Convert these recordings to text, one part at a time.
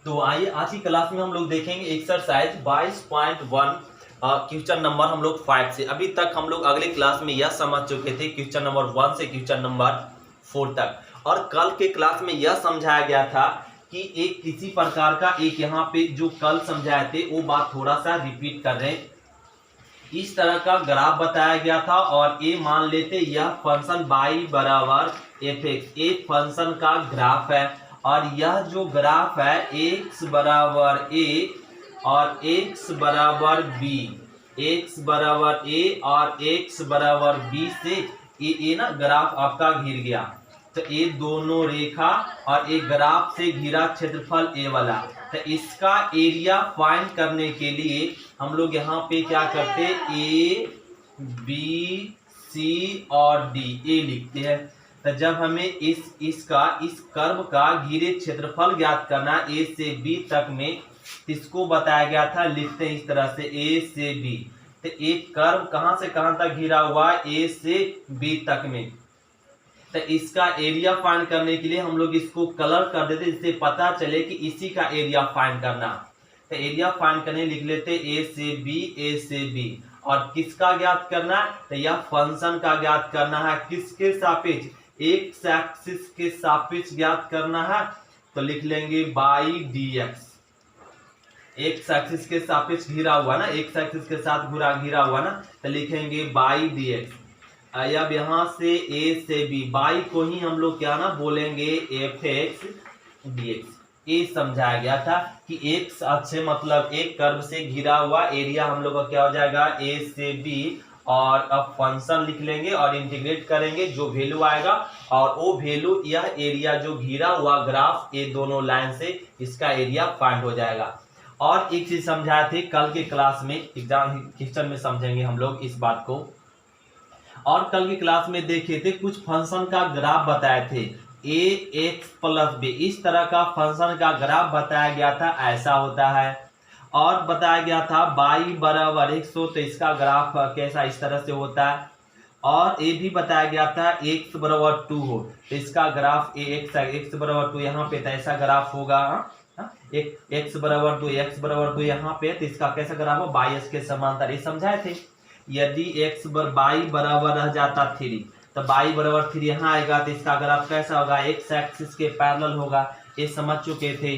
तो आइए आज की क्लास में हम लोग देखेंगे एक्सरसाइज 22.1 क्वेश्चन नंबर हम लोग 5 से। अभी तक हम लोग अगले क्लास में यह समझ चुके थे क्वेश्चन नंबर 1 से क्वेश्चन नंबर 4 तक, और कल के क्लास में यह समझाया गया था कि एक किसी प्रकार का एक यहाँ पे जो कल समझाए थे वो बात थोड़ा सा रिपीट कर रहे हैं। इस तरह का ग्राफ बताया गया था और ए मान लेते यह फंक्शन y बराबर एफ एक्स एक फंक्शन का ग्राफ है, और यह जो ग्राफ है x बराबर a और x बराबर b, x बराबर a और x बराबर b से ये ना ग्राफ आपका घिर गया। तो ये दोनों रेखा और एक ग्राफ से घिरा क्षेत्रफल ए वाला, तो इसका एरिया फाइंड करने के लिए हम लोग यहाँ पे क्या करते ए बी सी और डी ए लिखते हैं। तो जब हमें इस कर्व का घिरे क्षेत्रफल ज्ञात करना ए से बी तक में, इसको बताया गया था लिखते हैं इस तरह से ए से बी। तो एक कर्व कहां से कहां तक घिरा हुआ है ए से बी तक में, तो इसका एरिया फाइंड करने के लिए हम लोग इसको कलर कर देते जिससे पता चले कि इसी का एरिया फाइंड करना। तो एरिया फाइंड करने लिख लेते ए से बी और किसका ज्ञात करना है, तो यह फंक्शन का ज्ञात करना है। किसके सापेक्ष, एक्स एक्सिस के सापेक्ष ज्ञात करना है। तो लिख लेंगे by D x, x axis के सापेक्ष घिरा हुआ ना, एक्स एक्सिस के साथ घिरा हुआ ना, तो लिखेंगे बाई डी एक्स। अब यहाँ से ए से बी, बाई को ही हम लोग क्या ना बोलेंगे एफ एक्स डी एक्स। ये समझाया गया था कि एक्स अक्ष मतलब एक कर्व से घिरा हुआ एरिया हम लोग का क्या हो जाएगा ए से बी, और अब फंक्शन लिख लेंगे और इंटीग्रेट करेंगे जो वैल्यू आएगा, और वो वैल्यू यह एरिया जो घिरा हुआ ग्राफ ये दोनों लाइन से इसका एरिया फाइंड हो जाएगा। और एक चीज समझाए थे कल के क्लास में, एग्जाम क्वेश्चन में समझेंगे हम लोग इस बात को। और कल की क्लास में देखे थे कुछ फंक्शन का ग्राफ बताए थे ए एक्स प्लस बी, इस तरह का फंक्शन का ग्राफ बताया गया था, ऐसा होता है। और बताया गया था बाई बराबर 100, तो इसका ग्राफ कैसा इस तरह से होता है। और ये भी बताया गया था एक्स बराबर 2 हो तो इसका ग्राफ एक्स बराबर 2 यहाँ पे तो ऐसा ग्राफ होगा। एक्स बराबर 2 यहाँ पे, तो इसका कैसा ग्राफ हो बाई एक्स के समांतर, ये समझाए थे। यदि एक्स बाई बराबर रह जाता 3, तो बाई बराबर 3 यहाँ आएगा, तो इसका ग्राफ कैसा होगा एक्स एक्सिस के पैरेलल होगा, ये समझ चुके थे।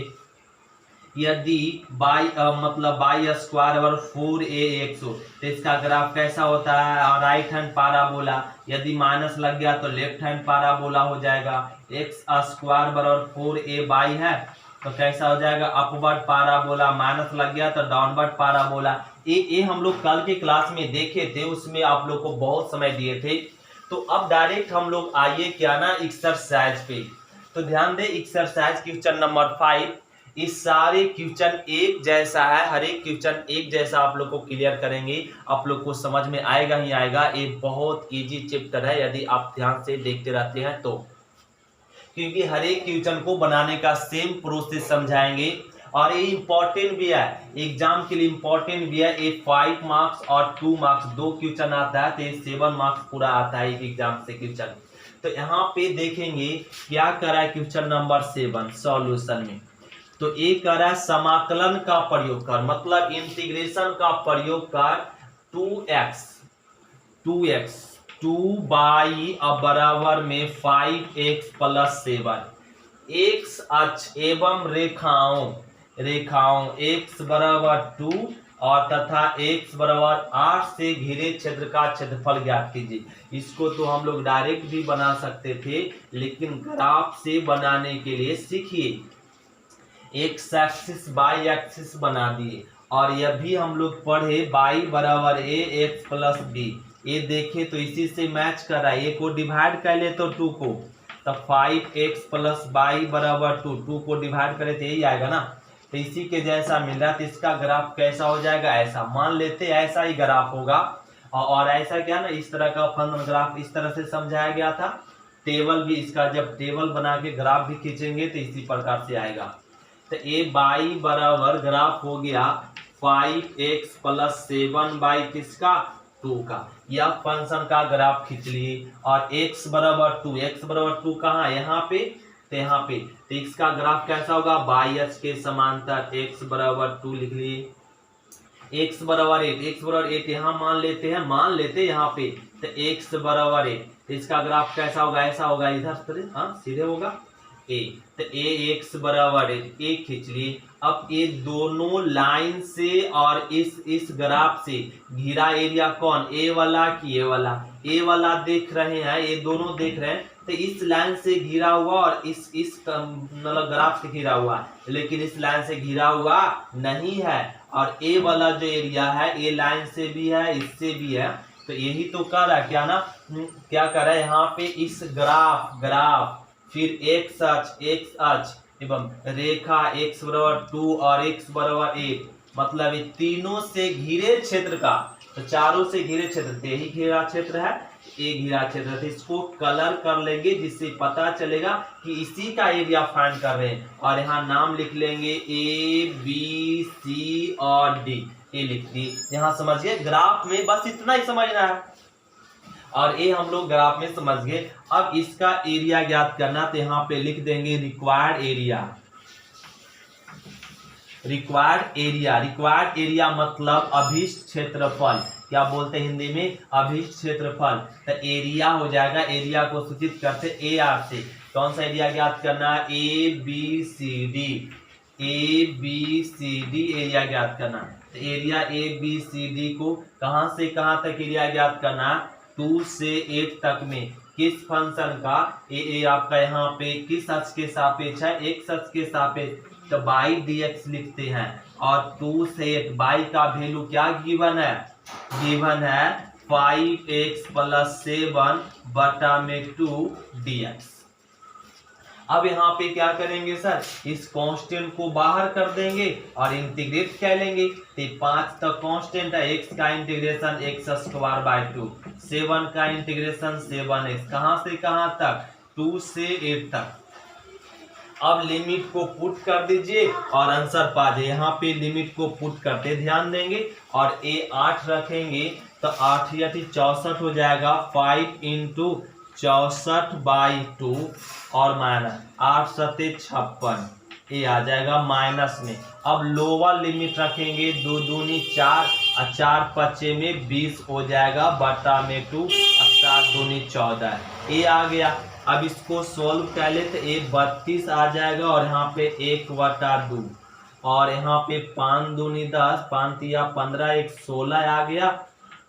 यदि बाई मतलब बाई स्क्वायर बराबर 4ax हो तो इसका ग्राफ कैसा होता है राइट हैंड पाराबोला, यदि माइनस लग गया तो लेफ्ट हैंड पाराबोला हो जाएगा। एक्स स्क्वायर बराबर 4a बाई है तो कैसा हो जाएगा अपवर्ड पाराबोला, माइनस लग गया तो डाउनवर्ड पाराबोला। ये हम लोग कल के क्लास में देखे थे, उसमें आप लोग को बहुत समय दिए थे। तो अब डायरेक्ट हम लोग आइए क्या ना एक्सरसाइज पे। तो ध्यान दे एक्सरसाइज क्वेश्चन नंबर 5, इस सारे क्वेश्चन एक जैसा है, हर एक क्वेश्चन एक जैसा आप लोग को क्लियर करेंगे, आप लोग को समझ में आएगा ही आएगा। ये बहुत इजी चैप्टर है यदि आप ध्यान से देखते रहते हैं तो, क्योंकि हर एक क्वेश्चन को बनाने का सेम प्रोसेस समझाएंगे। और ये इंपॉर्टेंट भी है, एग्जाम के लिए इंपॉर्टेंट भी है। ये 5 मार्क्स और 2 मार्क्स 2 क्वेश्चन आता है, तो ये 7 मार्क्स पूरा आता है एग्जाम से क्वेश्चन। तो यहाँ पे देखेंगे क्या करा है क्वेश्चन नंबर 7 सॉल्यूशन में। तो ये करा समाकलन का प्रयोग कर, मतलब इंटीग्रेशन का प्रयोग कर 2 बाई बराबर में 5x प्लस 7, एक्स अक्ष एवं रेखाओं x बराबर 2 और तथा x बराबर 8 से घिरे क्षेत्र का क्षेत्रफल ज्ञात कीजिए। इसको तो हम लोग डायरेक्ट भी बना सकते थे, लेकिन ग्राफ से बनाने के लिए सीखिए। एक्स एक्सिस बाई एक्सिस बना दिए, और यह भी हम लोग पढ़े बाई बराबर ए एक्स प्लस बी, ये देखे तो इसी से मैच कर रहा है। ए को डिवाइड कर ले तो 2 को, तो 5x प्लस बाई बराबर 2 को डिवाइड करे तो यही आएगा ना, तो इसी के जैसा मिल रहा है। तो इसका ग्राफ कैसा हो जाएगा, ऐसा मान लेते ऐसा ही ग्राफ होगा। और ऐसा क्या ना इस तरह का फंक्शन ग्राफ इस तरह से समझाया गया था। टेबल भी इसका जब टेबल बना के ग्राफ भी खींचेंगे तो इसी प्रकार से आएगा। तो ए बाई बराबर ग्राफ हो गया 5x प्लस 7 बाई किसका 2 का, यह फंक्शन का ग्राफ खींच लिए। और x बराबर 2 कहाँ यहाँ पे, तो यहाँ पे तो x का ग्राफ कैसा होगा, बाई अक्ष के समांतर x बराबर 2 लिख लिए, x बराबर 8 यहाँ मान लेते यहाँ पे, तो x बराबर 8, इसका ग्राफ कैसा होगा, ऐसा होगा, इधर हाँ सीधे होगा a, तो ax बराबर a खींच लिए। अब ये दोनों लाइन से और इस ग्राफ से घिरा एरिया कौन, a वाला कि a वाला, a वाला देख रहे हैं, ये दोनों देख रहे हैं, तो इस लाइन से घिरा हुआ और इस मतलब ग्राफ से घिरा हुआ, लेकिन इस लाइन से घिरा हुआ नहीं है, और a वाला जो एरिया है a लाइन से भी है, इससे भी है, तो यही तो कर रहा है क्या ना, क्या कर रहा है यहाँ पे, इस ग्राफ फिर x अक्ष एवं रेखा x बराबर 2 और x बराबर 1, मतलब ये तीनों से घिरे क्षेत्र का, तो चारों से घिरे क्षेत्र, यही घिरा क्षेत्र है, ये घिरा क्षेत्र है, तो इसको कलर कर लेंगे जिससे पता चलेगा कि इसी का एरिया फाइंड कर रहे हैं, और यहाँ नाम लिख लेंगे A B C और D, ये लिख दी। यहाँ समझिए ग्राफ में बस इतना ही समझना है, और ये हम लोग ग्राफ में समझ गए। अब इसका एरिया ज्ञात करना, तो यहाँ पे लिख देंगे रिक्वायर्ड एरिया मतलब अभीष्ट क्षेत्रफल, क्या बोलते हैं हिंदी में, अभीष्ट क्षेत्रफल। तो एरिया हो जाएगा, एरिया को सूचित करते ए आर से, कौन सा एरिया ज्ञात करना, A B C D area ज्ञात करना। तो area A B C D को कहां से कहां तक एरिया ज्ञात करना, 2 से 8 तक में किस फंक्शन का, ए आपका यहाँ पे किस अक्ष के सापेक्ष है, x अक्ष के सापेक्ष, तो बाई dx लिखते हैं, और 2 से 8 बाई का वैल्यू क्या गिवन है 5x + 7 बटा में 2 dx। अब यहाँ पे क्या करेंगे सर, इस कांस्टेंट को बाहर कर देंगे और इंटीग्रेट कर लेंगे, तो 5 तक कांस्टेंट है, x का इंटीग्रेशन x² 2, 7 का इंटीग्रेशन 7x, कहां से कहां तक, 2 से 8 तक। अब लिमिट को पुट कर दीजिए और आंसर पा जाइए। यहाँ पे लिमिट को पुट करते ध्यान देंगे, और a 8 रखेंगे तो 8 या 64 हो जाएगा, 5 × 64/2 और माइनस 8 × 7 = 56, ये आ जाएगा माइनस में। अब लोअर लिमिट रखेंगे, 2 दूनी 4 और 4 5 में 20 हो जाएगा, बटा में 2 और 7 दूनी 14, ये आ गया। अब इसको सोल्व कर ले तो 32 आ जाएगा, और यहाँ पे 1/2, और यहाँ पे 5 दूनी 10, 5 या 15, 1 16 आ गया,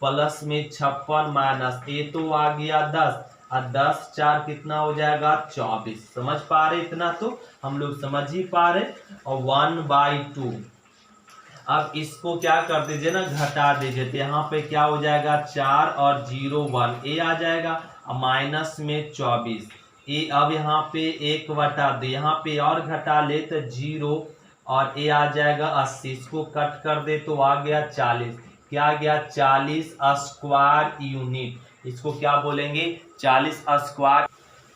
प्लस में 56 माइनस, ये तो आ गया 10, और 10 4 कितना हो जाएगा 24। समझ पा रहे, इतना तो हम लोग समझ ही पा रहे। और 1/2, अब इसको क्या कर दीजिए ना, घटा दीजिए, तो यहाँ पे क्या हो जाएगा 4 और 0 1, ये आ जाएगा, माइनस में 24, ये अब यहाँ पे 1/2, यहाँ पे और घटा ले तो 0, और ये आ जाएगा 80, इसको कट कर दे तो आ गया 40, क्या आ गया 40 स्क्वायर यूनिट, इसको क्या बोलेंगे 40 स्क्वायर।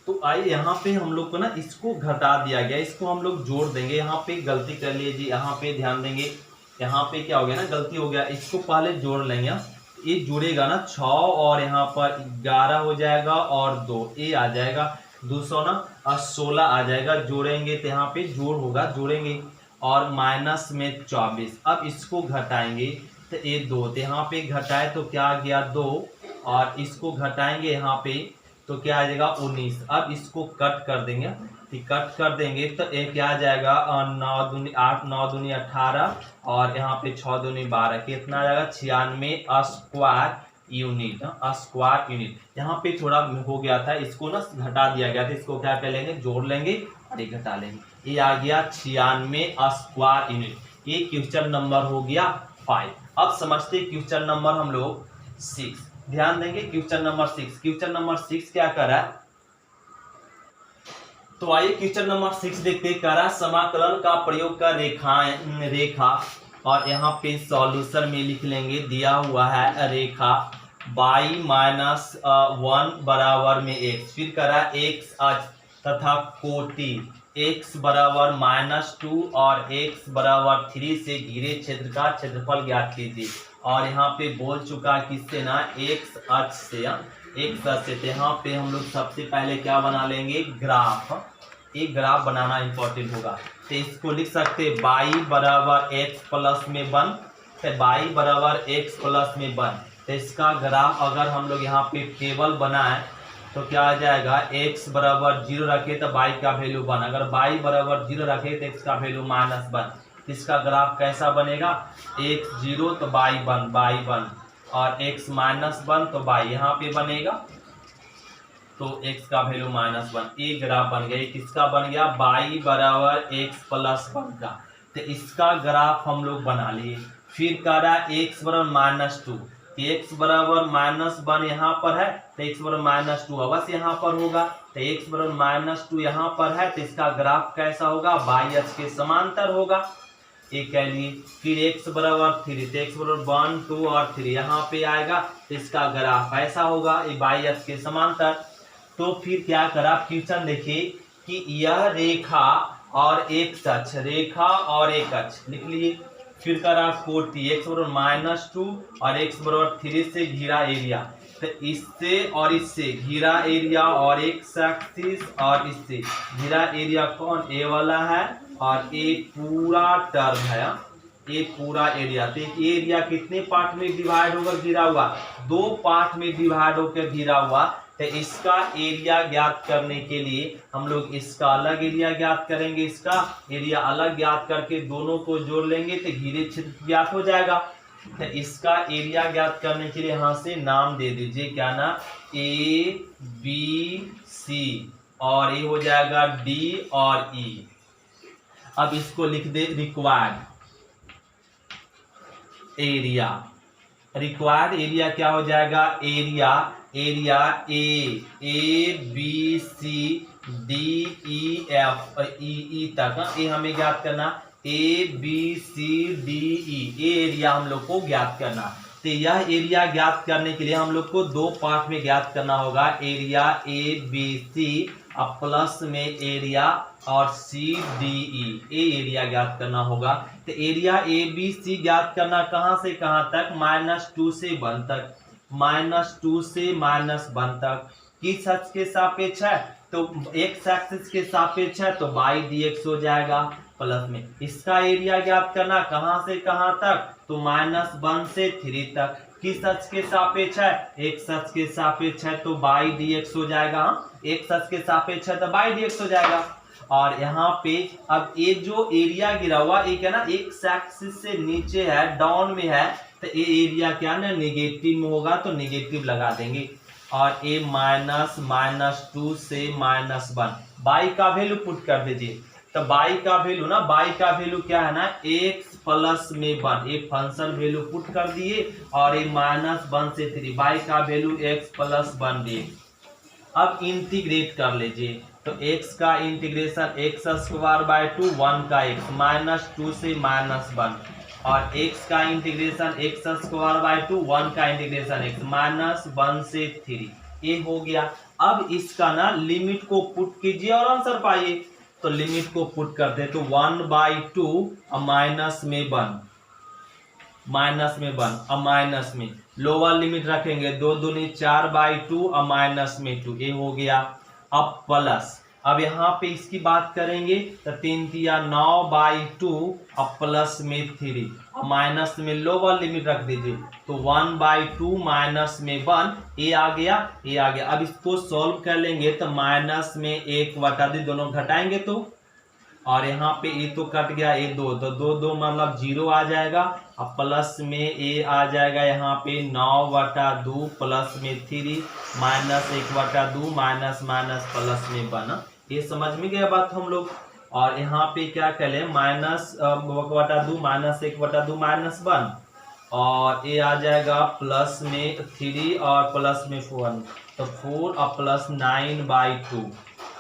तो आइए यहाँ पे हम लोग को ना इसको घटा दिया गया, इसको हम लोग जोड़ देंगे। यहाँ पे गलती कर लीजिए, यहाँ पे ध्यान देंगे, यहाँ पे क्या हो गया ना, गलती हो गया, इसको पहले जोड़ लेंगे। ये जुड़ेगा ना 6 और यहाँ पर 11 हो जाएगा, और 2 ये आ जाएगा 216 आ जाएगा, जोड़ेंगे तो यहाँ पे जोड़ होगा, जोड़ेंगे, और माइनस में 24। अब इसको घटाएंगे तो ये 2, तो यहाँ पे घटाए तो क्या आ गया 2, और इसको घटाएंगे यहाँ पे तो क्या आ जाएगा 19। अब इसको कट कर देंगे, कट कर देंगे तो एक क्या आ जाएगा 9 दूनी 8, 9 दूनी 18, और यहाँ पे 6 दूनी 12, कितना आ जाएगा 96 स्क्वायर यूनिट। स्क्वायर यूनिट यहाँ पे थोड़ा हो गया था, इसको ना घटा दिया गया था, इसको क्या कर लेंगे जोड़ लेंगे और ये घटा लेंगे, ये आ गया 96 स्क्वायर यूनिट। ये क्वेश्चन नंबर हो गया 5। अब समझते क्वेश्चन नंबर हम लोग 6, ध्यान देंगे क्वेश्चन नंबर 6। क्वेश्चन नंबर 6 क्या करा, तो आइए क्वेश्चन नंबर 6 देखते। करा समाकलन का प्रयोग कर रेखा, और यहाँ पे सॉल्यूशन में लिख लेंगे, दिया हुआ है रेखा y-1 बराबर में x, फिर करा x अक्ष तथा कोटि x बराबर -2 और x बराबर 3 से घिरे क्षेत्र का क्षेत्रफल ज्ञात कीजिए। और यहाँ पे बोल चुका किससे ना, x अक्ष से, तो यहाँ पे हम लोग सबसे पहले क्या बना लेंगे ग्राफ। एक ग्राफ बनाना इंपॉर्टेंट होगा। तो इसको लिख सकते y बराबर एक्स प्लस में 1, तो y बराबर एक्स प्लस में 1। तो इसका ग्राफ अगर हम लोग यहाँ पे टेबल बनाए तो क्या आ जाएगा, x बराबर 0 रखे तो y का वैल्यू 1, अगर y बराबर 0 रखे तो x का वैल्यू -1। इसका ग्राफ कैसा बनेगा, x 0 तो y 1 और x -1 तो y यहाँ पे बनेगा, तो x का वैल्यू -1। एक ग्राफ बन गया। किसका बन गया, y बराबर x प्लस 1 का। तो इसका ग्राफ हम लोग बना लिए। फिर कह रहा है x बराबर -2, x बराबर -1 यहाँ पर है तो x बराबर -2 अवश्य यहाँ पर होगा। तो x बराबर -2 यहाँ पर है तो इसका ग्राफ कैसा होगा, y अक्ष के समांतर होगा। ये कह लिए। फिर x बराबर 3, तो x बराबर 1 2 और 3 यहाँ पे आएगा तो इसका ग्राफ ऐसा होगा, ये y अक्ष के समांतर। तो फिर क्या करा, क्वेश्चन देखिए कि यह रेखा और एक अक्ष, रेखा और एक अक्ष लिख लिए। फिर करा 40, x बराबर -2 और x बराबर 3 से घिरा एरिया। तो इससे और इससे घिरा एरिया और एक एक्सिस और इससे घिरा एरिया कौन, ए वाला है और ए पूरा टर्म है, ये पूरा एरिया। तो एरिया कितने पार्ट में डिवाइड होकर घिरा हुआ, 2 पार्ट में डिवाइड होकर घिरा हुआ। तो इसका एरिया ज्ञात करने के लिए हम लोग इसका अलग एरिया ज्ञात करेंगे, इसका एरिया अलग ज्ञात करके दोनों को जोड़ लेंगे तो घिरे क्षेत्र ज्ञात हो जाएगा। तो इसका एरिया ज्ञात करने के लिए यहाँ से नाम दे दीजिए, क्या ना, ए बी सी और ये हो जाएगा डी और ई। अब इसको लिख दे रिक्वायर्ड एरिया। रिक्वायर्ड एरिया क्या हो जाएगा, area A B C D E F E तक, ये हमें ज्ञात करना, ए बी सी डी ई, ये एरिया हम लोग को ज्ञात करना। तो यह एरिया ज्ञात करने के लिए हम लोग को 2 पार्ट में ज्ञात करना होगा, एरिया ए बी सी और प्लस में एरिया और सी डी ई, ये एरिया ज्ञात करना होगा। तो एरिया ए बी सी ज्ञात करना कहाँ से कहाँ तक, -2 से 1 तक, -2 से -1 तक। किस अक्ष के सापेक्ष है, तो x एक्सिस के सापेक्ष है तो y dx हो जाएगा प्लस में। इसका एरिया ज्ञात करना कहाँ से कहाँ तक, तो -1 से 3 तक। किस अक्ष के सापेक्ष है, x अक्ष के सापेक्ष है तो y dx हो जाएगा, x अक्ष के सापेक्ष है तो y dx हो जाएगा। और यहाँ पे अब ये जो एरिया गिरा हुआ एक है ना, x एक्सिस से नीचे है, डाउन में है, तो ये एरिया क्या ना नेगेटिव में होगा तो नेगेटिव लगा देंगे। और ए -2 से -1, बाई का वैल्यू पुट कर दीजिए। तो बाई का वैल्यू ना, बाई का वैल्यू क्या है ना, x प्लस में 1, ये फंक्शन वैल्यू पुट कर दिए और ये -1 से 3, बाई का वैल्यू x प्लस 1 दिए। अब इंटीग्रेट कर लीजिए, तो x का इंटीग्रेशन x² 2 1 का x -2 से -1 और x का इंटीग्रेशन x² 2 1 का इंटीग्रेशन x -1 से 3, ये हो गया। अब इसका ना लिमिट को पुट कीजिए और आंसर पाइए। तो लिमिट को पुट करते तो 1/2 और माइनस में 1 और माइनस में लोअर लिमिट रखेंगे 2 दूनी 4/2 और माइनस में 2, ये हो गया। अब प्लस, अब यहाँ पे इसकी बात करेंगे तो 3 तिया 9/2 और प्लस में 3 और माइनस में लोअर लिमिट रख दीजिए तो 1/2 माइनस में 1, ये आ गया, ये आ गया। अब इसको सॉल्व कर लेंगे तो माइनस में 1/2 दोनों घटाएंगे तो, और यहाँ पे ये तो कट गया, ये 2 तो 2 मतलब 0 आ जाएगा और प्लस में ये आ जाएगा यहाँ पे 9/2 प्लस में 3 -1/2 माइनस प्लस में 1। ये समझ में गया बात हम लोग। और यहाँ पे क्या करें, -1/2 -1/2 -1 और ये आ जाएगा प्लस में 3 और प्लस में 1 तो 4 और प्लस 9/2,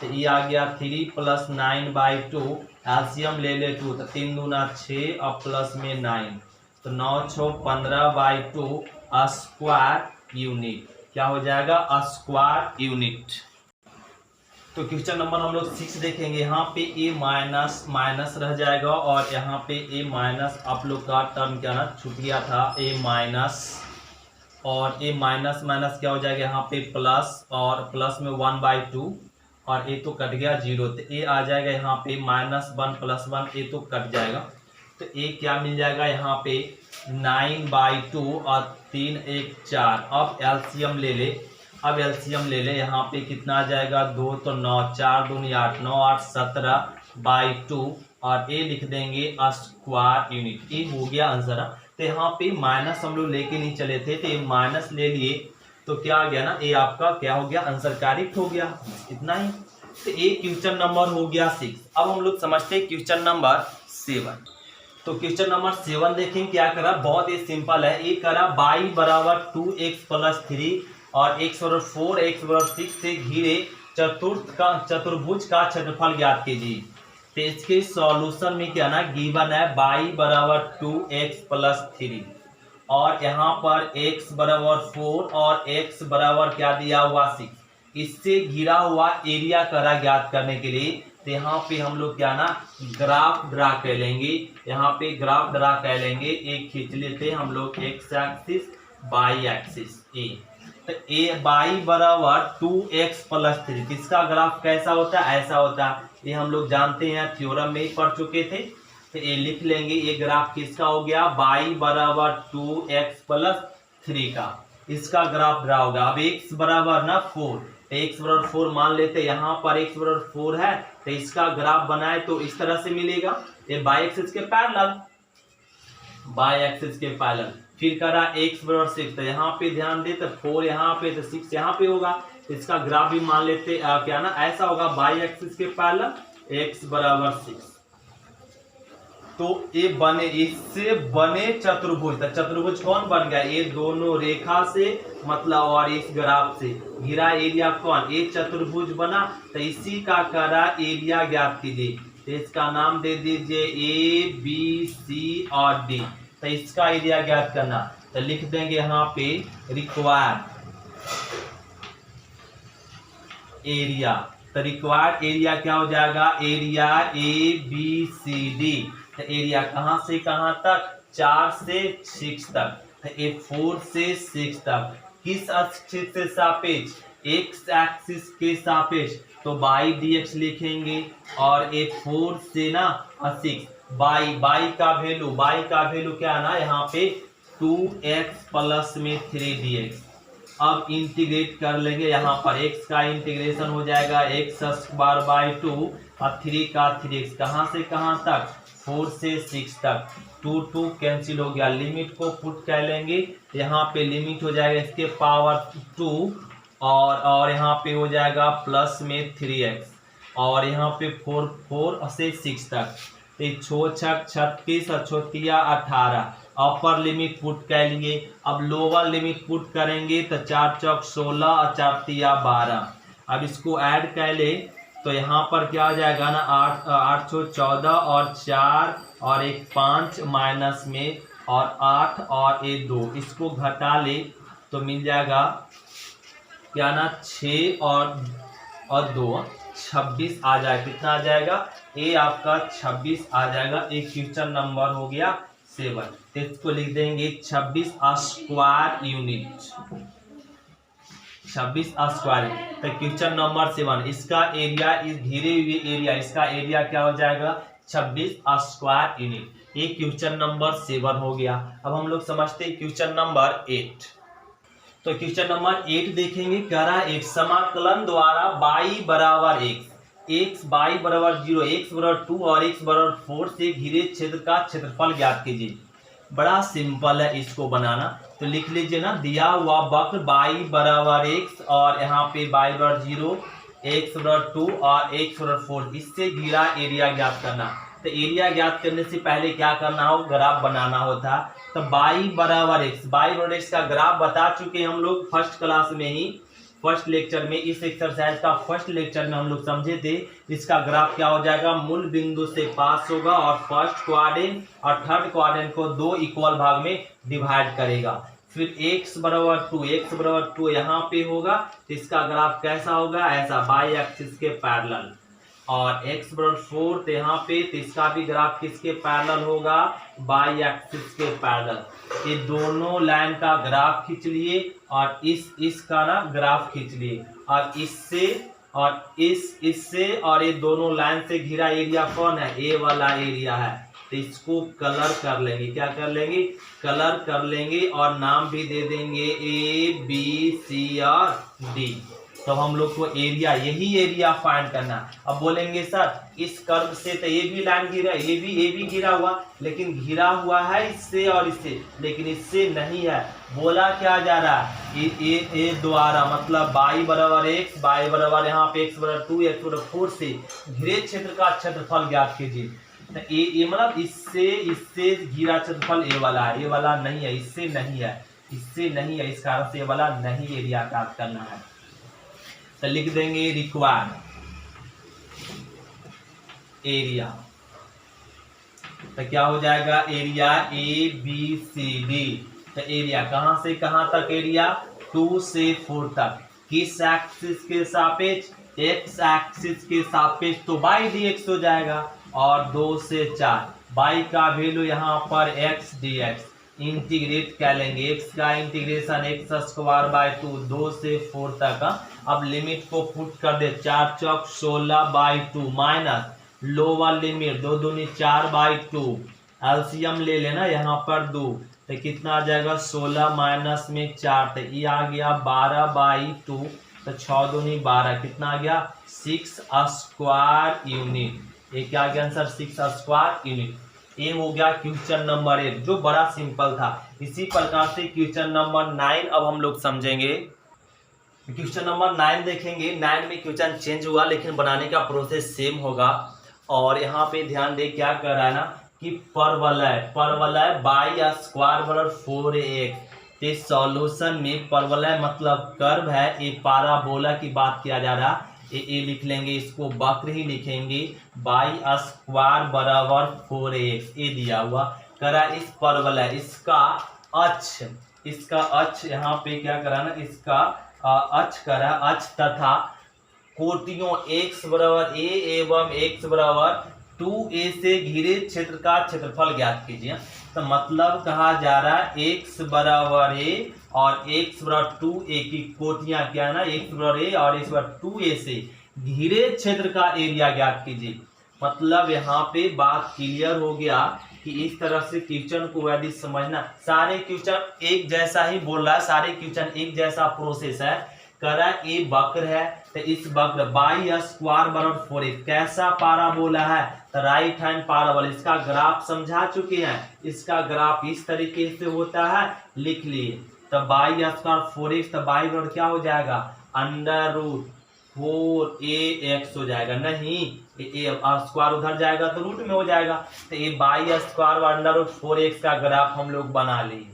तो ये आ गया 3 प्लस 9/2, एलसीएम ले ले 2 तो 3 दूना 6 और प्लस में 9 तो 9 6 15/2 स्क्वायर यूनिट, क्या हो जाएगा, स्क्वायर यूनिट। तो क्वेश्चन नंबर हम लोग 6 देखेंगे। यहाँ पे ए माइनस रह जाएगा और यहाँ पे ए माइनस, आप लोग का टर्म क्या ना छूट गया था, ए माइनस और ए माइनस क्या हो जाएगा यहाँ पे प्लस और प्लस में 1/2 और ए तो कट गया 0, तो ए आ जाएगा यहाँ पे -1 + 1, ए तो कट जाएगा, तो ए क्या मिल जाएगा यहाँ पे 9/2 और 3 1 4। अब एलसीएम ले ले, अब एलसीएम ले ले, यहाँ पे कितना आ जाएगा 2 तो 9, 4 दूनी 8, 9 8 17/2 और ए लिख देंगे स्क्वायर यूनिट। ये हो गया आंसर। तो यहाँ पे माइनस हम लोग लेके नहीं चले थे, तो ये माइनस ले लिए तो क्या आ गया ना, ये आपका क्या हो गया, आंसर करेक्ट हो गया, इतना ही। तो ये क्वेश्चन नंबर हो गया 6। अब हम लोग समझते हैं क्वेश्चन नंबर 7। तो क्वेश्चन नंबर 7 देखें क्या करा, बहुत ही सिंपल है। ये करा y = 2x + 3 और x = 4 x = 6 से घिरे चतुर्भुज का क्षेत्रफल ज्ञात कीजिए। तो इसके सॉल्यूशन में क्या ना, गिवन है y = 2x + 3 और यहाँ पर x = 4 और x = क्या दिया हुआ 6। इससे घिरा हुआ एरिया करा ज्ञात करने के लिए। तो यहाँ पे हम लोग क्या ना, ग्राफ ड्रा कर लेंगे, यहाँ पे ग्राफ ड्रा कर लेंगे। एक खींच लेते हैं हम लोग x एक्सिस y एक्सिस ए। तो ए y = 2x + 3, किसका ग्राफ कैसा होता है, ऐसा होता है। ये हम लोग जानते हैं, थ्योरम में पढ़ चुके थे। तो ये लिख लेंगे, ये ग्राफ किसका हो गया, y = 2x + 3 का, इसका ग्राफ ड्रा होगा। अब x बराबर ना 4, x = 4 मान लेते, यहाँ पर x = 4 है, तो इसका ग्राफ बनाए तो इस तरह से मिलेगा, ये y एक्सिस के पैरेलल, y एक्सिस के पैरेलल। फिर करा x = 6, तो यहाँ पे ध्यान दे, तो 4 यहाँ पे, तो 6 यहाँ पे होगा, इसका ग्राफ भी मान लेते क्या ना, ऐसा होगा y एक्सिस के पैरेलल, x = 6। तो ये बने, इससे बने चतुर्भुज, तो चतुर्भुज कौन बन गया, ये दोनों रेखा से मतलब और इस ग्राफ से घिरा एरिया कौन, ये चतुर्भुज बना। तो इसी का करा एरिया ज्ञात कीजिए। तो इसका नाम दे दीजिए A B C और D। तो इसका एरिया ज्ञात करना, तो लिख देंगे यहाँ पे रिक्वायर्ड एरिया। तो रिक्वायर्ड एरिया क्या हो जाएगा, एरिया ABCD। तो एरिया कहां से कहां तक, 4 से 6 तक, तो ये 4 से 6 तक किस एक्सिस से सापेक्ष, x एक्सिस के सापेक्ष, तो बाई dx लिखेंगे। और ये 4 से ना 6, बाई का वैल्यू क्या है ना, यहाँ पे 2x + 3dx। अब इंटीग्रेट कर लेंगे, यहाँ पर x का इंटीग्रेशन हो जाएगा x² 2 और 3 का 3x, कहाँ से कहाँ तक, 4 से 6 तक। 2 कैंसिल हो गया, लिमिट को पुट कर लेंगे, यहाँ पे लिमिट हो जाएगा इसके पावर 2 और यहाँ पे हो जाएगा प्लस में 3x और यहाँ पे 4 से 6 तक। तो 6 36 और 4 18, अपर लिमिट पुट कर लिए। अब लोअर लिमिट पुट करेंगे, तो 4 चौक 16 और 4 12। अब इसको ऐड कर ले, तो यहाँ पर क्या आ जाएगा ना, 8 14 और 4 और 1 5 माइनस में और 8 और 1 2, इसको घटा ले तो मिल जाएगा क्या ना, 6 और 2 26 आ जाएगा। कितना आ जाएगा, ये आपका 26 आ जाएगा। एक क्वेश्चन नंबर हो गया 7। तो इसको लिख देंगे 26 स्क्वायर यूनिट, 26 स्क्वायर। तो क्वेश्चन नंबर 7, इसका एरिया, इस घिरे हुए एरिया, इसका एरिया क्या हो जाएगा, 26 स्क्वायर यूनिट। ये क्वेश्चन नंबर 7 हो गया। अब हम लोग समझते हैं क्वेश्चन नंबर 8। तो क्वेश्चन नंबर 8 देखेंगे, करा 8 समाकलन द्वारा y = x, y = 0, x = 2 और x = 4 से घिरे क्षेत्र का क्षेत्रफल ज्ञात कीजिए। बड़ा सिंपल है इसको बनाना, तो लिख लीजिए ना, दिया हुआ वक्र y = x और यहाँ पे y = 0, x = 2 और x = 4, इससे घिरा एरिया ज्ञात करना। तो एरिया ज्ञात करने से पहले क्या करना हो, ग्राफ बनाना होता। तो y = x का ग्राफ बता चुके हम लोग फर्स्ट क्लास में ही, फर्स्ट लेक्चर में, इस एक्सरसाइज का फर्स्ट लेक्चर में हम लोग समझे थे। इसका ग्राफ क्या हो जाएगा, मूल बिंदु से पास होगा और फर्स्ट क्वाड्रेंट और थर्ड क्वाड्रेंट को 2 इक्वल भाग में डिवाइड करेगा। फिर x = 2 यहाँ पे होगा, तो इसका ग्राफ कैसा होगा, ऐसा y एक्सिस के पैरेलल। और x = 4, तो यहाँ पे, तो इसका भी ग्राफ किसके पैरेलल होगा, y एक्सिस के पैरेलल। ये दोनों लाइन का ग्राफ खींच लिए और इसका ना ग्राफ खींच लिए और इससे और इससे और ये दोनों लाइन से घिरा एरिया कौन है, ए वाला एरिया है। तो इसको कलर कर लेंगे, क्या कर लेंगे, कलर कर लेंगे और नाम भी दे देंगे ए बी सी और डी। तो हम लोग को एरिया, यही एरिया फाइंड करना। अब बोलेंगे सर इस कर्व से तो ये भी लाइन घिरा, ये भी घिरा हुआ, लेकिन घिरा हुआ है इससे और इससे, लेकिन इससे नहीं है। बोला क्या जा रहा है, ए द्वारा मतलब y बराबर x, y बराबर यहाँ पे x बराबर 2, x बराबर 4 से घिरे क्षेत्र का क्षेत्रफल ज्ञात कीजिए। तो ए मतलब इससे घिरा क्षेत्रफल ए वाला है, ये वाला नहीं है, इससे नहीं है, इससे नहीं है, इस कारण से ये वाला नहीं एरिया ज्ञात करना है। तो लिख देंगे रिक्वायर्ड एरिया। तो क्या हो जाएगा, area A B C D. तो एरिया कहां से कहां तक, एरिया 2 से 4 तक, किस एक्सिस के सापेक्ष, एक्स एक्सिस के सापेक्ष, तो बाई डी एक्स हो जाएगा। और 2 से 4, बाई का वैल्यू यहाँ पर एक्स डी एक्स, इंटीग्रेट कर लेंगे, एक्स का इंटीग्रेशन एक्स स्क्वायर बाय 2, 2 से 4 तक। अब लिमिट को पुट कर दे, 4 चौक 16 बाई 2 माइनस लोअर लिमिट 2 दूनी 4 बाई 2, एलसीएम ले लेना यहाँ पर 2, तो कितना आ जाएगा 16 माइनस में 4, तो ये आ गया 12 बाई 2, तो 6 दूनी 12, कितना आ गया 6 स्क्वायर यूनिट। ये क्या आ गया आंसर, 6 स्क्वायर यूनिट। ये हो गया क्वेश्चन नंबर 1, जो बड़ा सिंपल था। इसी प्रकार से क्वेश्चन नंबर 9 अब हम लोग समझेंगे। क्वेश्चन नंबर 9 देखेंगे। 9 में क्वेश्चन चेंज हुआ, लेकिन बनाने का प्रोसेस सेम होगा। और यहाँ पे ध्यान दे क्या कर रहा है ना, कि परवलय बाई स्क्वायर बराबर 4x। सॉल्यूशन में परवलय मतलब कर्व है, ये पाराबोला की बात किया जा रहा, ये लिख लेंगे, इसको वक्र ही लिखेंगे, बाई स्क्वायर बराबर 4x। ये दिया हुआ करा इस परवलय, इसका अक्ष यहाँ पे क्या करा ना, इसका अक्ष करा, अक्ष तथा कोटियों x बराबर a एवं x बराबर 2a से घिरे क्षेत्र का क्षेत्रफल ज्ञात कीजिए। तो मतलब कहा जा रहा है x बराबर a और x बराबर 2a की कोटियां क्या है ना, x बराबर a और x बराबर 2a से घिरे क्षेत्र का एरिया ज्ञात कीजिए। मतलब यहाँ पे बात क्लियर हो गया कि इस तरह से क्वेश्चन को यदि समझना, सारे क्वेश्चन एक जैसा ही बोल रहा है, सारे क्वेश्चन एक जैसा प्रोसेस है। करा ए वक्र है, तो इस वक्र बाई स्क्वायर बराबर 4x कैसा पाराबोला है, तो राइट हैंड पाराबोला। इसका ग्राफ समझा चुके हैं, इसका ग्राफ इस तरीके से होता है, लिख लिए। तो बाई स्क्वायर 4x, तो बाई बराबर क्या हो जाएगा, अंडर रूट 4ax हो जाएगा। नहीं, ए स्क्वायर उधर जाएगा तो रूट में हो जाएगा, तो ये by square under root 4x का ग्राफ हम लोग बना लिए।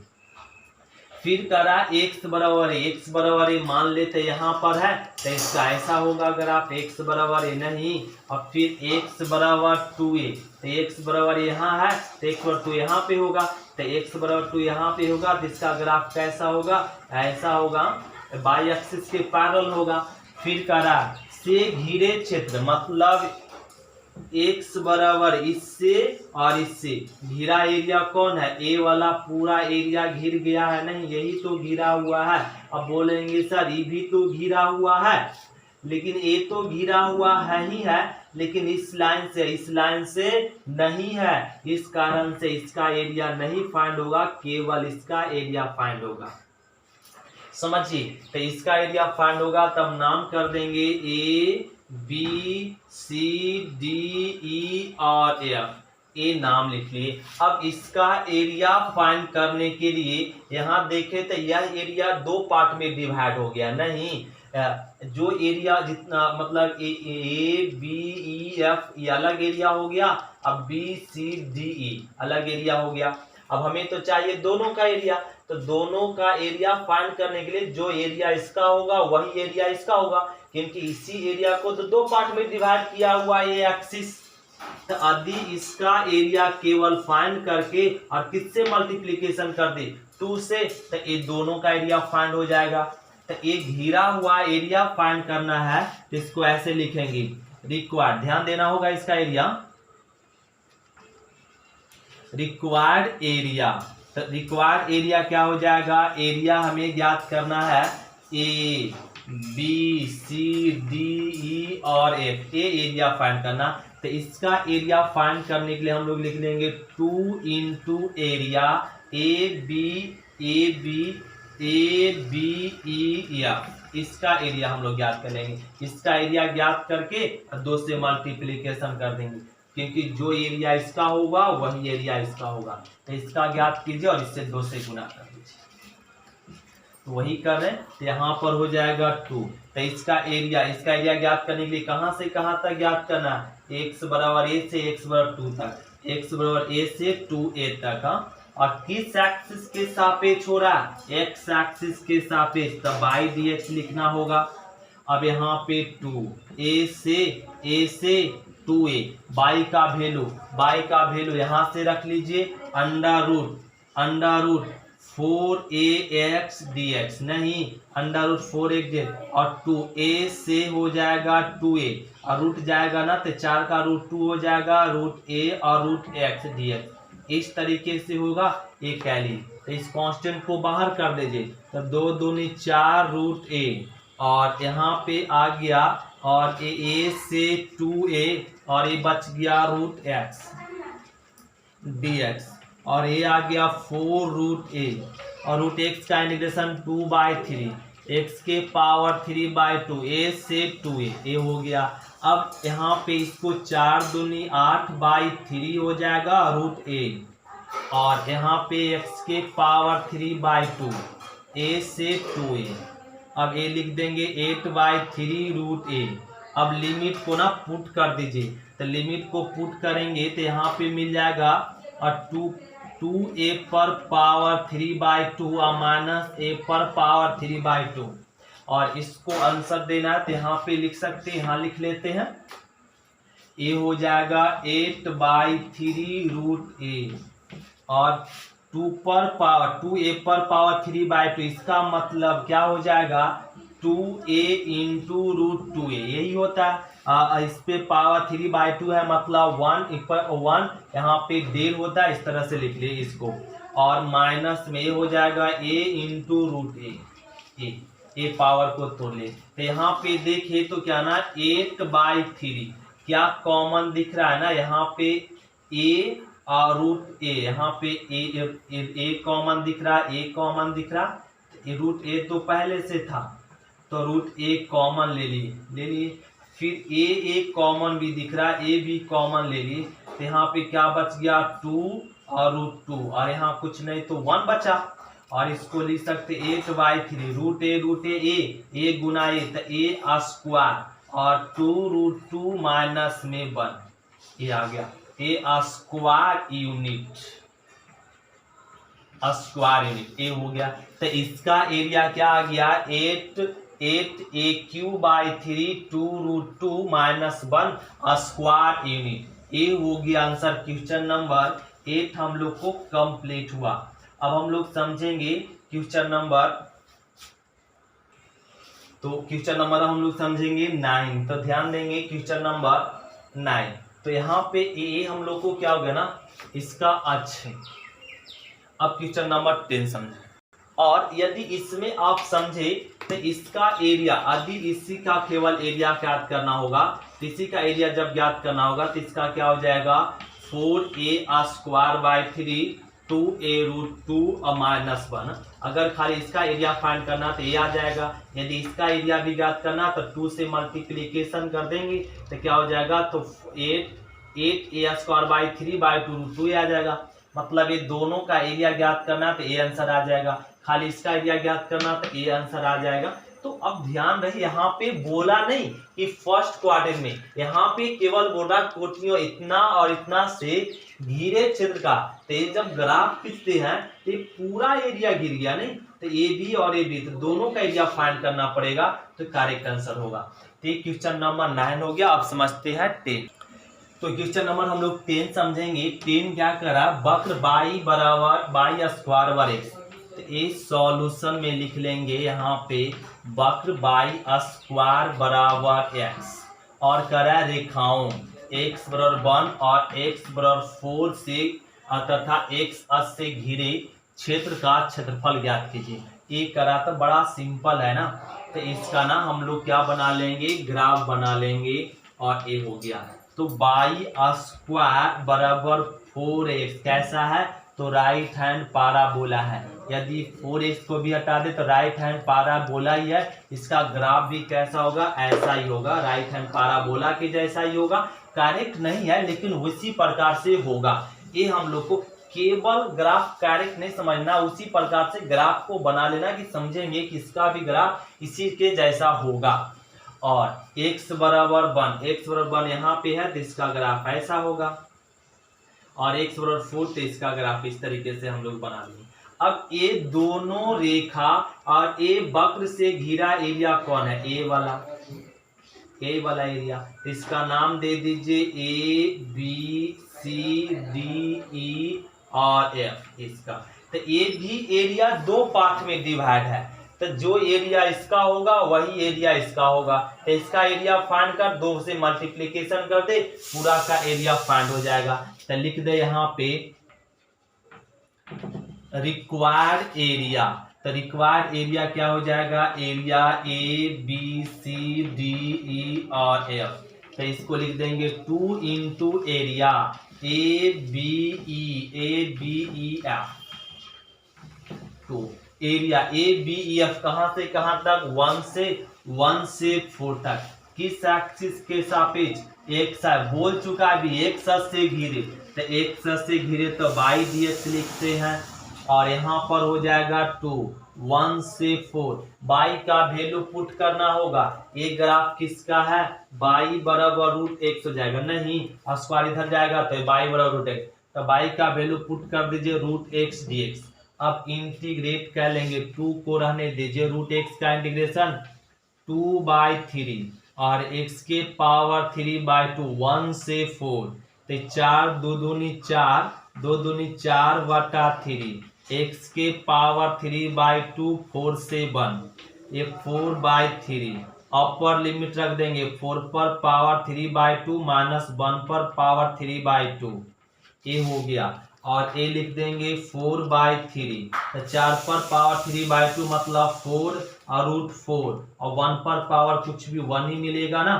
फिर करा x बराबर x बराबर मान लेते यहाँ पर है, तो इसका ऐसा होगा ग्राफ, x बराबर नहीं, और फिर x बराबर 2a, तो x बराबर यहाँ है, तो x बराबर 2 यहाँ पे होगा, तो x बराबर 2 यहाँ पे होगा, तो इसका ग्राफ कैसा होगा, ऐसा होगा, बाई एक्सिस के पैरेलल होगा। फिर करा से घिरे क्षेत्र, मतलब x बराबर इससे और इससे घिरा एरिया कौन है, ए वाला पूरा एरिया घिर गया है, नहीं यही तो घिरा हुआ है। अब बोलेंगे सर ये भी तो घिरा हुआ है, लेकिन ये तो घिरा हुआ है ही है, लेकिन इस लाइन से नहीं है, इस कारण से इसका एरिया नहीं फाइंड होगा, केवल इसका एरिया फाइंड होगा। समझिए, तो इसका एरिया फाइंड होगा, तब नाम कर देंगे ए बी सी डी ई और एफ, ए नाम लिख लिए। अब इसका एरिया फाइंड करने के लिए यहाँ देखें तो यह एरिया 2 पार्ट में डिवाइड हो गया, नहीं जो एरिया जितना मतलब ए बी ई एफ ये अलग एरिया हो गया, अब बी सी डी ई अलग एरिया हो गया। अब हमें तो चाहिए दोनों का एरिया, तो दोनों का एरिया फाइंड करने के लिए जो एरिया इसका होगा वही एरिया इसका होगा, क्योंकि इसी एरिया को तो 2 पार्ट में डिवाइड किया हुआ है ये एक्सिस। तो यदि इसका एरिया केवल फाइंड करके और किससे मल्टीप्लिकेशन कर दे 2 से, तो ये दोनों का एरिया फाइंड हो जाएगा। तो एक घिरा हुआ एरिया फाइंड करना है, तो इसको ऐसे लिखेंगे रिक्वायर्ड, ध्यान देना होगा इसका एरिया, रिक्वायर्ड एरिया। तो रिक्वायर्ड एरिया क्या हो जाएगा, एरिया हमें ज्ञात करना है ए बी सी डी ई और एफ, ए एरिया फाइंड करना। तो इसका एरिया फाइंड करने के लिए हम लोग लिख लेंगे 2 into area A B E F. इसका एरिया हम लोग ज्ञात कर लेंगे। इसका एरिया ज्ञात करके 2 से मल्टीप्लीकेशन कर देंगे, क्योंकि जो एरिया इसका होगा वही एरिया इसका होगा। तो इसका ज्ञात कीजिए और इससे 2 से गुना कर दीजिए। तो वही कर रहे हैं, तो यहाँ पर हो जाएगा 2। तो इसका एरिया ज्ञात करने के लिए कहाँ से कहाँ तक ज्ञात करना है? x बराबर a से x बराबर 2 तक, x बराबर a से 2a तक। हाँ, और किस एक्सिस के सापेक्ष हो रहा है? x एक्सिस के सापेक्ष। तो बाई dx लिखना होगा। अब यहाँ पे 2 a से 2a, बाई का वैल्यू यहाँ से रख लीजिए अंडर रूट 4ax dx, नहीं अंडर रूट 4x dx, और 2a से हो जाएगा 2a, और रूट जाएगा ना तो 4 का रूट 2 हो जाएगा रूट a और रूट x dx। इस तरीके से होगा ये कैली। तो इस कांस्टेंट को बाहर कर दीजिए, तो 2 दूनी 4 रूट a, और यहाँ पे आ गया और a से 2a, और ये बच गया रूट x dx, और ये आ गया 4 रूट a, और रूट x का इंटीग्रेशन 2/3, x के पावर 3/2, a से 2a, ये हो गया। अब यहाँ पे इसको 4 दूनी 8/3 हो जाएगा रूट a, और यहाँ पे x के पावर 3/2, a से 2a। अब a लिख देंगे 8/3 रूट a। अब लिमिट को ना पुट कर दीजिए, तो लिमिट को पुट करेंगे तो यहाँ पे मिल जाएगा और 2a पर पावर 3/2 और माइनस a पर पावर 3/2, और इसको आंसर देना है तो यहाँ पे लिख सकते हैं, यहाँ लिख लेते हैं। a हो जाएगा 8/3 रूट a, और 2a पर पावर 3/2, इसका मतलब क्या हो जाएगा 2a इंटू रूट 2a, यही होता है। इस पे पावर 3/2 है, मतलब 1 यहाँ पे डेल होता है, इस तरह से लिख लिए इसको, और माइनस में ये हो जाएगा a into root A power को तोड़ ले। तो यहाँ पे देखिए तो क्या ना 8/3 क्या कॉमन दिख रहा है ना, यहाँ पे a और रूट a, यहाँ पे a कॉमन दिख रहा है, a कॉमन दिख रहा, रूट a तो पहले से था तो रूट a कॉमन ले लिए, फिर a कॉमन भी दिख रहा है, a भी कॉमन ले लिए, तो यहाँ पे क्या बच गया 2 और रूट 2, और यहाँ कुछ नहीं तो 1 बचा, और इसको लिख सकते 8/3 रूट a गुना a, तो a स्क्वायर, और 2 रूट 2 माइनस में 1, ये आ गया a स्क्वायर यूनिट, ए हो गया। तो इसका एरिया क्या आ गया 8a³/3 2 root 2 minus 1 square unit, ए हो गया आंसर। क्वेश्चन नंबर 8 हम लोग को कंप्लीट हुआ। अब हम लोग समझेंगे क्वेश्चन नंबर, तो क्वेश्चन नंबर हम लोग समझेंगे 9। तो ध्यान देंगे क्वेश्चन नंबर 9। तो यहाँ पे ए हम लोग को क्या हो गया ना, इसका अक्ष है। अब क्वेश्चन नंबर 10 समझे, और यदि इसमें आप समझे तो इसका एरिया, यदि इसी का केवल एरिया ज्ञात करना होगा, तो इसी का एरिया जब ज्ञात करना होगा तो इसका क्या हो जाएगा 4a² 2a रूट 2 और माइनस 1। अगर खाली इसका एरिया फाइंड करना तो ये आ जाएगा, यदि इसका एरिया भी ज्ञात करना तो 2 से मल्टीप्लीकेशन कर देंगे तो क्या हो जाएगा, तो 8a² 3/2 रूट 2 आ जाएगा। मतलब ये दोनों का एरिया ज्ञात करना तो ये आंसर आ जाएगा, खाली इसका एरिया ज्ञात करना तो ये आंसर आ जाएगा। तो अब ध्यान रहे, यहाँ पे बोला नहीं कि फर्स्ट क्वार्टर में, यहाँ पे केवल बोला कोटियों इतना और इतना से घिरे क्षेत्र का, तो ये जब ग्राफ खींचते हैं तो ये पूरा एरिया गिर गया नहीं, तो ए बी और ए बी, तो दोनों का एरिया फाइंड करना पड़ेगा, तो करेक्ट आंसर होगा। तो ये क्वेश्चन नंबर 9 हो गया। अब समझते हैं 10। तो क्वेश्चन नंबर हम लोग 10 समझेंगे। 10 क्या करा, वक्र y बराबर y²x, तो इस सॉल्यूशन में लिख लेंगे यहाँ पे वक्र y² बराबर x, और करा रेखाओं x बराबर 1 और x बराबर 4 से तथा x अक्ष से घिरे क्षेत्र का क्षेत्रफल ज्ञात कीजिए। ये करा तो बड़ा सिंपल है ना, तो इसका ना हम लोग क्या बना लेंगे, ग्राफ बना लेंगे। और ये हो गया, तो बाई स्क्वायर बराबर 4x कैसा है, तो राइट हैंड पाराबोला है। यदि 4x को भी हटा दे तो राइट हैंड पाराबोला ही है। इसका ग्राफ भी कैसा होगा, ऐसा ही होगा, राइट हैंड पाराबोला के जैसा ही होगा। करेक्ट नहीं है लेकिन उसी प्रकार से होगा। ये हम लोग को केवल ग्राफ करेक्ट नहीं समझना, उसी प्रकार से ग्राफ को बना लेना कि समझेंगे कि इसका भी ग्राफ इसी के जैसा होगा। और x बराबर 1 यहाँ पे है तो इसका ग्राफ ऐसा होगा, और x बराबर 4 तो इसका ग्राफ इस तरीके से हम लोग बना लेंगे। अब ये दोनों रेखा और ये वक्र से घिरा एरिया कौन है, ए वाला एरिया। तो इसका नाम दे दीजिए A B C D E और F इसका। तो ये भी एरिया दो पार्ट में डिवाइड है, तो जो एरिया इसका होगा वही एरिया इसका होगा। तो इसका एरिया फाइंड कर, 2 से मल्टीप्लिकेशन कर दे, पूरा का एरिया फाइंड हो जाएगा। तो लिख दे यहाँ पे रिक्वायर्ड एरिया। तो रिक्वायर्ड एरिया क्या हो जाएगा, area A B C D E और F। तो इसको लिख देंगे 2 into area A B E F। तो area A B E F कहां से कहां तक, 1 से 4 तक। किस एक्सिस के सापेक्ष, एक्स बोल चुका भी, एक्स से घिरे। तो एक्स से घिरे तो बाई dx लिखते हैं, और यहाँ पर हो जाएगा 2, 1 से 4। बाई का वैल्यू पुट करना होगा। ये ग्राफ किसका है, बाई बराबर रूट एक्स हो जाएगा, नहीं स्क्वायर इधर जाएगा तो बाई बराबर रूट एक्स। तो बाई का वैल्यू पुट कर दीजिए रूट एक्स dx। अब इंटीग्रेट कर लेंगे, 2 को रहने दीजिए, रूट एक्स का इंटीग्रेशन 2/3 और x के पावर 3/2, 1 से 4। तो 4 2 दूनी 4, 2 दूनी 4 बटा 3, x के पावर 3/2, 4 से 1, ये 4/3। अपर लिमिट रख देंगे, 4 पर पावर 3/2 माइनस 1 पर पावर 3/2, ये हो गया। और ये लिख देंगे 4/3। तो 4 पर पावर 3/2 मतलब 4 और रूट 4, और 1 पर पावर कुछ भी 1 ही मिलेगा ना,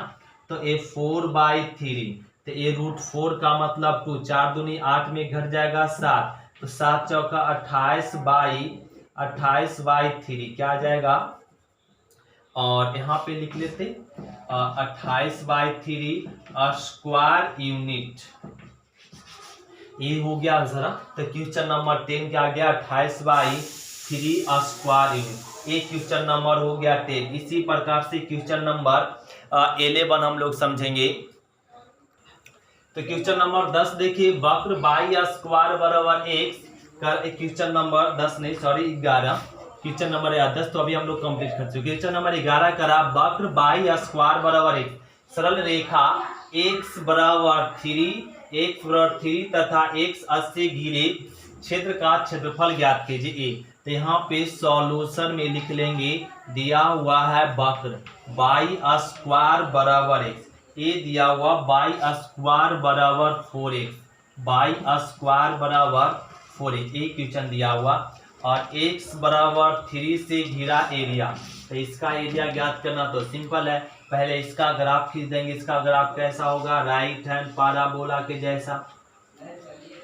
तो ये 4/3। तो ये रूट 4 का मतलब 2, 4 दूनी 8 में घट जाएगा 7, तो 7 चौका 28/3 क्या आ जाएगा, और यहाँ पे लिख लेते 28/3 स्क्वायर यूनिट। ये हो गया जरा। तो क्वेश्चन नंबर 10 क्या आ गया, 28/3 स्क्वायर यूनिट। ये क्वेश्चन नंबर हो गया 10। इसी प्रकार से क्वेश्चन नंबर 11 हम लोग समझेंगे। तो क्वेश्चन नंबर 10 देखिए, वक्र बाई स्क्वायर बराबर x का, क्वेश्चन नंबर 10 नहीं सॉरी 11, क्वेश्चन नंबर 10 तो अभी हम लोग कंप्लीट कर चुके। क्वेश्चन नंबर 11 करा, वक्र बाई स्क्वायर बराबर x, सरल रेखा x बराबर 3 तथा x से घिरे क्षेत्र का क्षेत्रफल ज्ञात कीजिए। तो यहाँ पे सॉल्यूशन में लिख लेंगे, दिया हुआ है वक्र बाई स्क्वायर बराबर x, ये दिया हुआ बाई स्क्वायर बराबर 4x, बाई स्क्वायर बराबर 4x, एक क्वेश्चन दिया हुआ। और x बराबर 3 से घिरा एरिया, तो इसका एरिया ज्ञात करना तो सिंपल है, पहले इसका ग्राफ खींच देंगे। इसका ग्राफ कैसा होगा, राइट हैंड पाराबोला के जैसा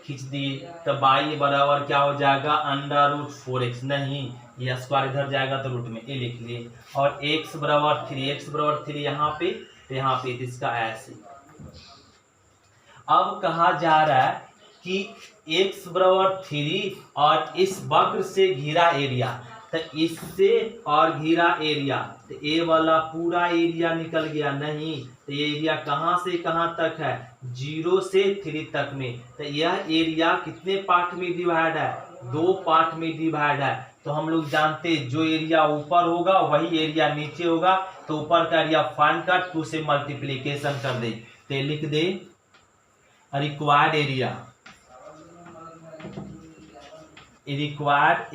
खींच दिए। तो बाई बराबर क्या हो जाएगा, √4x, नहीं ये स्क्वायर इधर जाएगा तो रूट में, ये लिख लिए। और x बराबर 3 यहाँ पे, तो यहाँ पे इसका ऐसे। अब कहा जा रहा है कि x बराबर 3 और इस वक्र से घिरा एरिया, तो इससे और घिरा एरिया, तो ए वाला पूरा एरिया निकल गया, नहीं तो ये एरिया कहां से कहां तक है, 0 से 3 तक में। तो यह एरिया कितने पार्ट में डिवाइड है, 2 पार्ट में डिवाइड है। तो हम लोग जानते हैं जो एरिया ऊपर होगा वही एरिया नीचे होगा, तो ऊपर का एरिया फाइंड कर 2 से मल्टीप्लिकेशन कर दे। तो लिख दे रिक्वायर्ड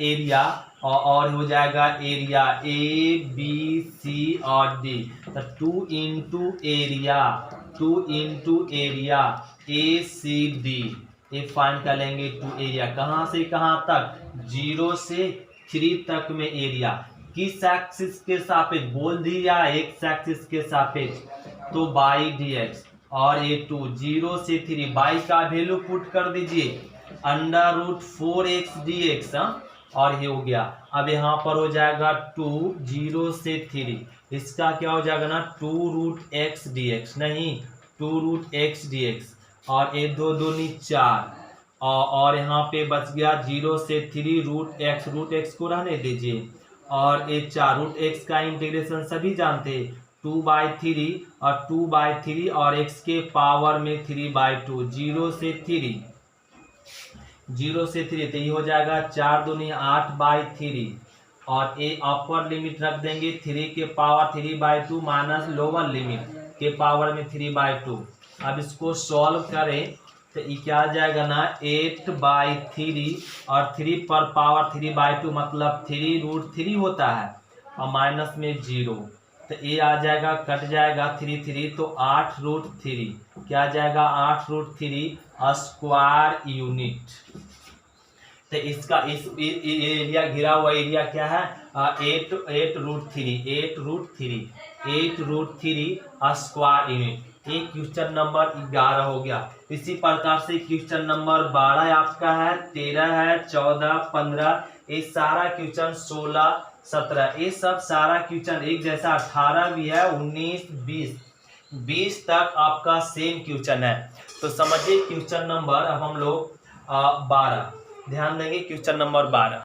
एरिया और हो जाएगा एरिया A B C और D। तो 2 into area A C D, ये फाइंड कर लेंगे। 2 एरिया कहां से कहां तक, 0 से 3 तक में एरिया किस एक्सिस के सापेक्ष बोल दिया, एक्स एक्सिस के सापेक्ष, तो बाई डी एक्स। और ये 2 0 से 3 बाई का वैल्यू पुट कर दीजिए √4x dx। और ये हो गया। अब यहाँ पर हो जाएगा 2 0 से 3, इसका क्या हो जाएगा ना 2√x dx, नहीं 2√x dx। और ये 2 दूनी 4 और यहाँ पे बच गया 0 से 3 √x को रहने दीजिए। और ये 4 √x का इंटीग्रेशन सभी जानते हैं 2/3 और 2/3 और x के पावर में 3/2 0 से 3 तो ये हो जाएगा 4 दूनी 8/3। और ये अपर लिमिट रख देंगे 3 के पावर 3/2 माइनस लोअर लिमिट के पावर में 3/2। अब इसको सॉल्व करें तो ये क्या आ जाएगा ना 8/3 और 3 पर पावर 3/2 मतलब 3√3 होता है और माइनस में 0, तो ये आ जाएगा कट जाएगा 3 तो 8√3 क्या आ जाएगा 8√3 स्क्वायर यूनिट। तो इसका इस एरिया घिरा हुआ एरिया क्या है 8√3 स्क्वायर यूनिट। ये क्वेश्चन नंबर 11 हो गया। इसी प्रकार से क्वेश्चन नंबर 12 आपका है, 13 है, 14, 15, ये सारा क्वेश्चन 16, 17 ये सब सारा क्वेश्चन एक जैसा, 18 भी है, 19, 20 तक आपका सेम क्वेश्चन है। तो समझिए क्वेश्चन नंबर अब हम लोग 12 ध्यान देंगे, क्वेश्चन नंबर 12